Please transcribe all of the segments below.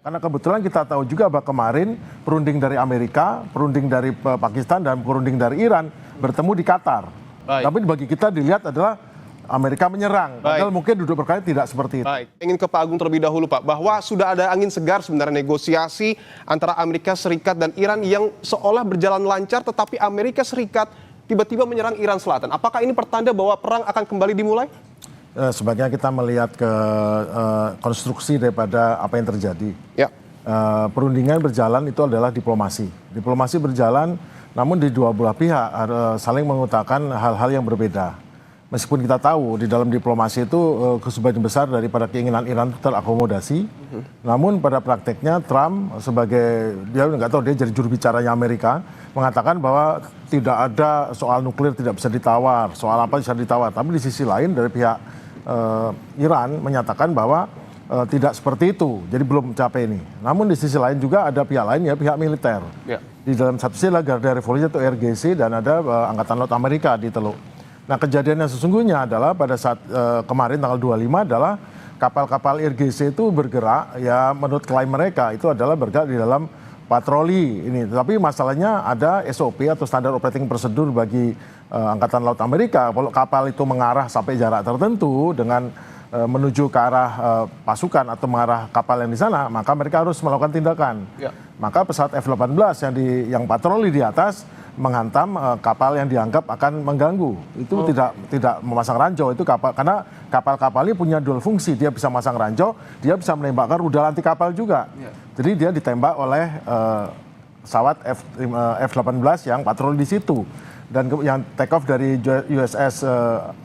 Karena kebetulan kita tahu juga bahwa kemarin perunding dari Amerika, perunding dari Pakistan, dan perunding dari Iran bertemu di Qatar. Baik. Tapi bagi kita dilihat adalah Amerika menyerang. Padahal mungkin duduk berkali tidak seperti itu. Baik, ingin ke Pak Agung terlebih dahulu Pak, bahwa sudah ada angin segar sebenarnya negosiasi antara Amerika Serikat dan Iran yang seolah berjalan lancar, tetapi Amerika Serikat tiba-tiba menyerang Iran Selatan. Apakah ini pertanda bahwa perang akan kembali dimulai? Sebaiknya kita melihat ke konstruksi daripada apa yang terjadi. Ya. Perundingan berjalan itu adalah diplomasi. Diplomasi berjalan, namun di dua belah pihak saling mengutarakan hal-hal yang berbeda. Meskipun kita tahu di dalam diplomasi itu sebagian besar daripada keinginan Iran terakomodasi, namun pada prakteknya Trump sebagai dia nggak tahu dia jadi juru bicaranya Amerika mengatakan bahwa tidak ada soal nuklir tidak bisa ditawar, soal apa bisa ditawar. Tapi di sisi lain dari pihak Iran menyatakan bahwa tidak seperti itu, jadi belum mencapai ini. Namun di sisi lain juga ada pihak lain ya, pihak militer. Ya. Di dalam satu sisi adalah Garda Revolusi atau RGC dan ada Angkatan Laut Amerika di Teluk. Nah kejadian yang sesungguhnya adalah pada saat kemarin tanggal 25 adalah kapal-kapal RGC itu bergerak ya menurut klaim mereka itu adalah bergerak di dalam patroli ini. Tapi masalahnya ada SOP atau standar operating procedure bagi Angkatan Laut Amerika. Kalau kapal itu mengarah sampai jarak tertentu dengan menuju ke arah pasukan atau mengarah kapal yang di sana, maka mereka harus melakukan tindakan. Ya. Maka pesawat F-18 yang patroli di atas menghantam kapal yang dianggap akan mengganggu. Itu tidak memasang ranjau itu kapal, karena kapal-kapal ini punya dual fungsi. Dia bisa masang ranjau, dia bisa menembakkan rudal anti kapal juga. Ya. Jadi dia ditembak oleh pesawat F-18 yang patroli di situ. Dan yang take off dari USS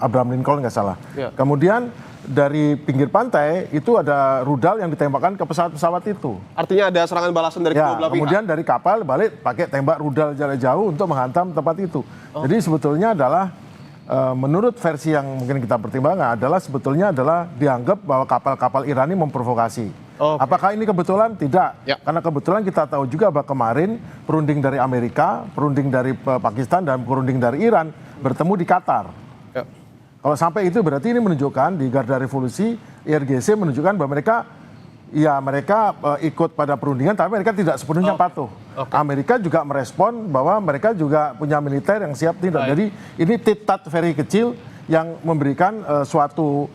Abraham Lincoln nggak salah. Ya. Kemudian dari pinggir pantai itu ada rudal yang ditembakkan ke pesawat-pesawat itu. Artinya ada serangan balasan dari kedua belah pihak. Kemudian dari kapal balik pakai tembak rudal jarak jauh untuk menghantam tempat itu. Jadi sebetulnya adalah menurut versi yang mungkin kita pertimbangkan adalah sebetulnya adalah dianggap bahwa kapal-kapal Iran ini memprovokasi. Apakah ini kebetulan? Tidak. Ya. Karena kebetulan kita tahu juga bahwa kemarin perunding dari Amerika, perunding dari Pakistan, dan perunding dari Iran bertemu di Qatar. Ya. Kalau sampai itu berarti ini menunjukkan di Garda Revolusi, IRGC menunjukkan bahwa mereka ikut pada perundingan, tapi mereka tidak sepenuhnya patuh. Amerika juga merespon bahwa mereka juga punya militer yang siap tindak. Jadi ini titat very kecil yang memberikan suatu,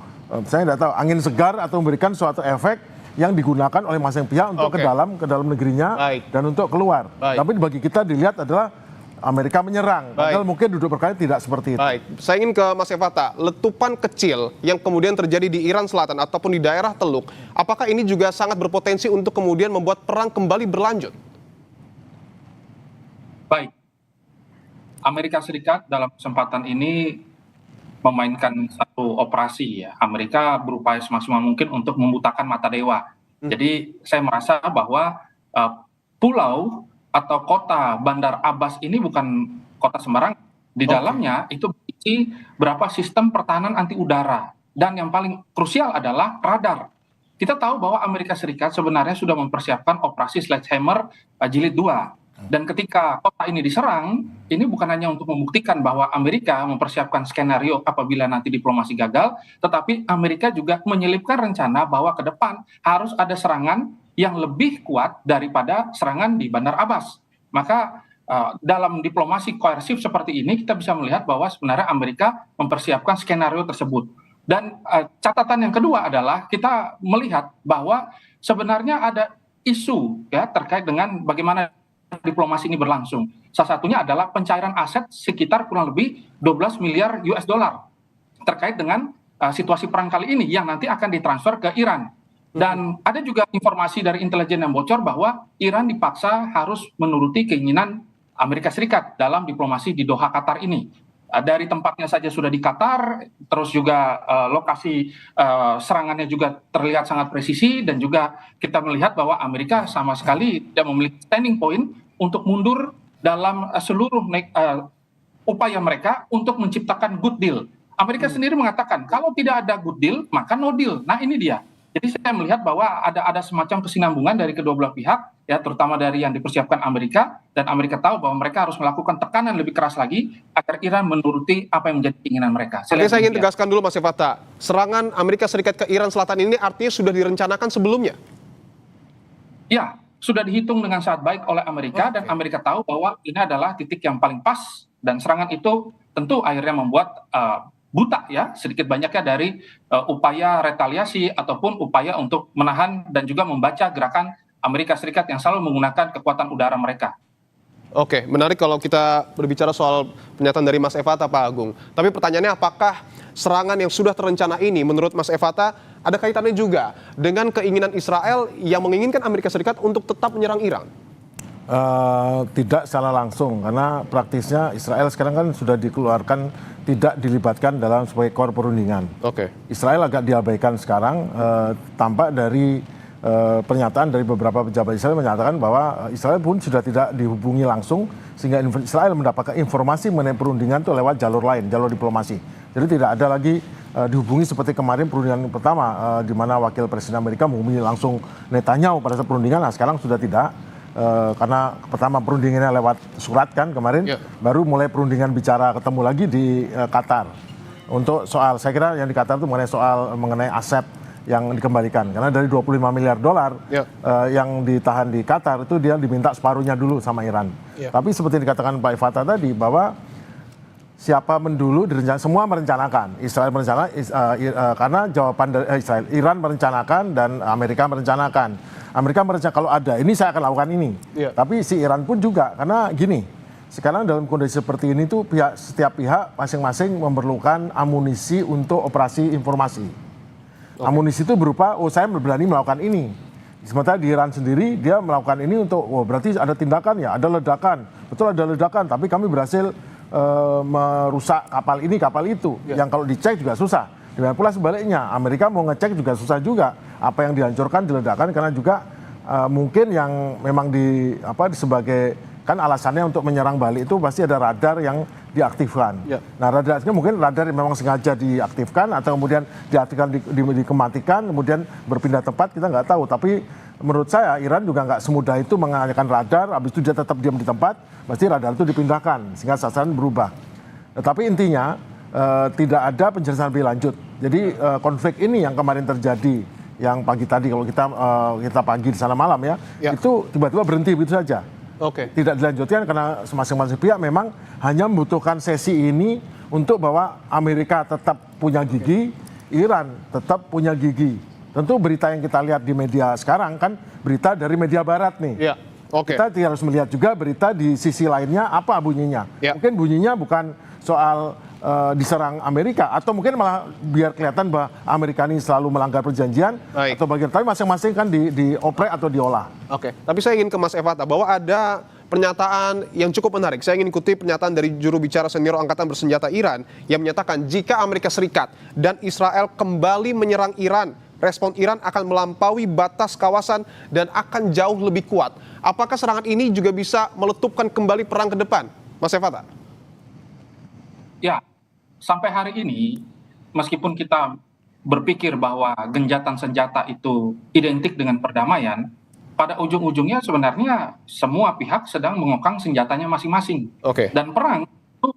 saya tidak tahu, angin segar atau memberikan suatu efek yang digunakan oleh masing pihak untuk ke dalam negerinya dan untuk keluar. Tapi bagi kita dilihat adalah Amerika menyerang, padahal mungkin duduk berkali tidak seperti itu. Baik, saya ingin ke Mas Evata, letupan kecil yang kemudian terjadi di Iran Selatan ataupun di daerah Teluk, apakah ini juga sangat berpotensi untuk kemudian membuat perang kembali berlanjut? Baik, Amerika Serikat dalam kesempatan ini memainkan satu operasi ya. Amerika berupaya semaksimal mungkin untuk membutakan mata dewa. Jadi saya merasa bahwa pulau atau kota Bandar Abbas ini bukan kota sembarang. Di dalamnya itu berisi berapa sistem pertahanan anti udara. Dan yang paling krusial adalah radar. Kita tahu bahwa Amerika Serikat sebenarnya sudah mempersiapkan operasi Sledgehammer Jilid 2. Dan ketika kota ini diserang, ini bukan hanya untuk membuktikan bahwa Amerika mempersiapkan skenario apabila nanti diplomasi gagal, tetapi Amerika juga menyelipkan rencana bahwa ke depan harus ada serangan yang lebih kuat daripada serangan di Bandar Abbas. Maka dalam diplomasi koersif seperti ini kita bisa melihat bahwa sebenarnya Amerika mempersiapkan skenario tersebut. Dan catatan yang kedua adalah kita melihat bahwa sebenarnya ada isu ya terkait dengan bagaimana diplomasi ini berlangsung. Salah satunya adalah pencairan aset sekitar kurang lebih 12 miliar US dollar terkait dengan situasi perang kali ini yang nanti akan ditransfer ke Iran. Dan ada juga informasi dari intelijen yang bocor bahwa Iran dipaksa harus menuruti keinginan Amerika Serikat dalam diplomasi di Doha, Qatar ini. Dari tempatnya saja sudah di Qatar, terus juga lokasi serangannya juga terlihat sangat presisi, dan juga kita melihat bahwa Amerika sama sekali tidak memiliki standing point untuk mundur dalam seluruh upaya mereka untuk menciptakan good deal. Amerika sendiri mengatakan kalau tidak ada good deal maka no deal. Nah ini dia. Jadi saya melihat bahwa ada semacam kesinambungan dari kedua belah pihak, ya terutama dari yang dipersiapkan Amerika, dan Amerika tahu bahwa mereka harus melakukan tekanan lebih keras lagi agar Iran menuruti apa yang menjadi keinginan mereka. Oke, saya ingin tegaskan dulu Mas Evata, serangan Amerika Serikat ke Iran Selatan ini artinya sudah direncanakan sebelumnya? Ya, sudah dihitung dengan sangat baik oleh Amerika dan Amerika tahu bahwa ini adalah titik yang paling pas dan serangan itu tentu akhirnya membuat buta ya sedikit banyaknya dari upaya retaliasi ataupun upaya untuk menahan dan juga membaca gerakan Amerika Serikat yang selalu menggunakan kekuatan udara mereka. Oke, menarik kalau kita berbicara soal pernyataan dari Mas Evata, Pak Agung. Tapi pertanyaannya, apakah serangan yang sudah terencana ini menurut Mas Evata ada kaitannya juga dengan keinginan Israel yang menginginkan Amerika Serikat untuk tetap menyerang Iran? Tidak secara langsung, karena praktisnya Israel sekarang kan sudah dikeluarkan tidak dilibatkan dalam sebagai kor perundingan. Oke. Israel agak diabaikan sekarang, tampak dari pernyataan dari beberapa pejabat Israel menyatakan bahwa Israel pun sudah tidak dihubungi langsung, sehingga Israel mendapatkan informasi mengenai perundingan itu lewat jalur lain, jalur diplomasi. Jadi tidak ada lagi dihubungi seperti kemarin perundingan pertama, di mana wakil presiden Amerika menghubungi langsung Netanyahu pada saat perundingan. Nah sekarang sudah tidak, karena pertama perundingannya lewat surat kan kemarin, baru mulai perundingan bicara ketemu lagi di Qatar. Untuk soal, saya kira yang di Qatar itu mengenai aset yang dikembalikan, karena dari 25 miliar dolar yang ditahan di Qatar itu dia diminta separuhnya dulu sama Iran. Tapi seperti dikatakan Pak Evata tadi bahwa siapa mendulu semua merencanakan, Israel merencanakan, karena jawaban dari Israel, Iran merencanakan dan Amerika merencanakan. Amerika merencanakan kalau ada ini saya akan lakukan ini. Tapi si Iran pun juga, karena gini, sekarang dalam kondisi seperti ini tuh setiap pihak masing-masing memerlukan amunisi untuk operasi informasi. Amunisi itu berupa, saya berani melakukan ini. Sementara di Iran sendiri, dia melakukan ini untuk, berarti ada tindakan ya, ada ledakan. Betul ada ledakan, tapi kami berhasil merusak kapal ini, kapal itu. Yang kalau dicek juga susah. Demikian pula sebaliknya, Amerika mau ngecek juga susah juga. Apa yang dihancurkan, diledakan, karena juga mungkin yang memang sebagai, kan alasannya untuk menyerang balik itu pasti ada radar yang diaktifkan. Nah radarnya mungkin radar yang memang sengaja diaktifkan atau kemudian diaktifkan dikematikan, kemudian berpindah tempat, kita nggak tahu. Tapi menurut saya Iran juga nggak semudah itu menggunakan radar, habis itu dia tetap diam di tempat, pasti radar itu dipindahkan sehingga sasaran berubah. Tapi intinya tidak ada penjelasan lebih lanjut. Jadi konflik ini yang kemarin terjadi, yang pagi tadi kalau kita pagi di sana malam ya, itu tiba-tiba berhenti begitu saja. Tidak dilanjutkan karena masing-masing pihak memang hanya membutuhkan sesi ini untuk bahwa Amerika tetap punya gigi, Iran tetap punya gigi. Tentu berita yang kita lihat di media sekarang kan berita dari media barat nih. Kita harus melihat juga berita di sisi lainnya apa bunyinya. Mungkin bunyinya bukan soal diserang Amerika, atau mungkin malah biar kelihatan bahwa Amerika ini selalu melanggar perjanjian atau bagian, tapi masing-masing kan dioprek atau diolah. Tapi saya ingin ke Mas Evata bahwa ada pernyataan yang cukup menarik. Saya ingin ikuti pernyataan dari juru bicara senior Angkatan Bersenjata Iran yang menyatakan jika Amerika Serikat dan Israel kembali menyerang Iran, respon Iran akan melampaui batas kawasan dan akan jauh lebih kuat. Apakah serangan ini juga bisa meletupkan kembali perang ke depan, Mas Evata? Ya, sampai hari ini, meskipun kita berpikir bahwa genjatan senjata itu identik dengan perdamaian, pada ujung-ujungnya sebenarnya semua pihak sedang mengokang senjatanya masing-masing. Dan perang itu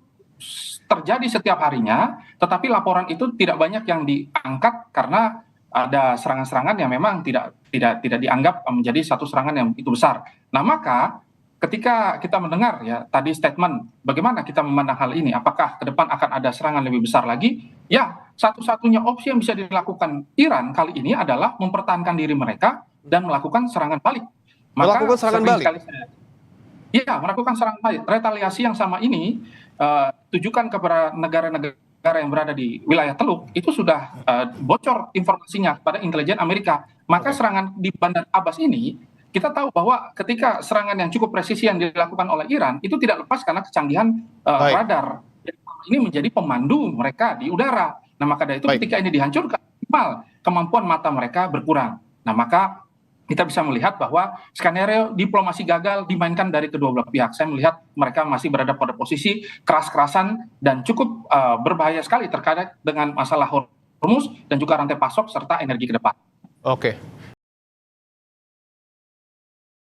terjadi setiap harinya, tetapi laporan itu tidak banyak yang diangkat karena ada serangan-serangan yang memang tidak dianggap menjadi satu serangan yang itu besar. Nah, maka ketika kita mendengar ya tadi statement bagaimana kita memandang hal ini, apakah ke depan akan ada serangan lebih besar lagi? Ya, satu-satunya opsi yang bisa dilakukan Iran kali ini adalah mempertahankan diri mereka dan melakukan serangan balik. Melakukan serangan balik? Iya, melakukan serangan balik. Retaliasi yang sama ini tujukan kepada negara-negara yang berada di wilayah Teluk, itu sudah bocor informasinya kepada intelijen Amerika. Maka serangan di Bandar Abbas ini, kita tahu bahwa ketika serangan yang cukup presisi yang dilakukan oleh Iran itu tidak lepas karena kecanggihan radar. Ini menjadi pemandu mereka di udara. Nah, maka dari itu ketika ini dihancurkan, minimal kemampuan mata mereka berkurang. Nah, maka kita bisa melihat bahwa skenario diplomasi gagal dimainkan dari kedua belah pihak. Saya melihat mereka masih berada pada posisi keras-kerasan dan cukup berbahaya sekali terkait dengan masalah Hormuz dan juga rantai pasok serta energi ke depan.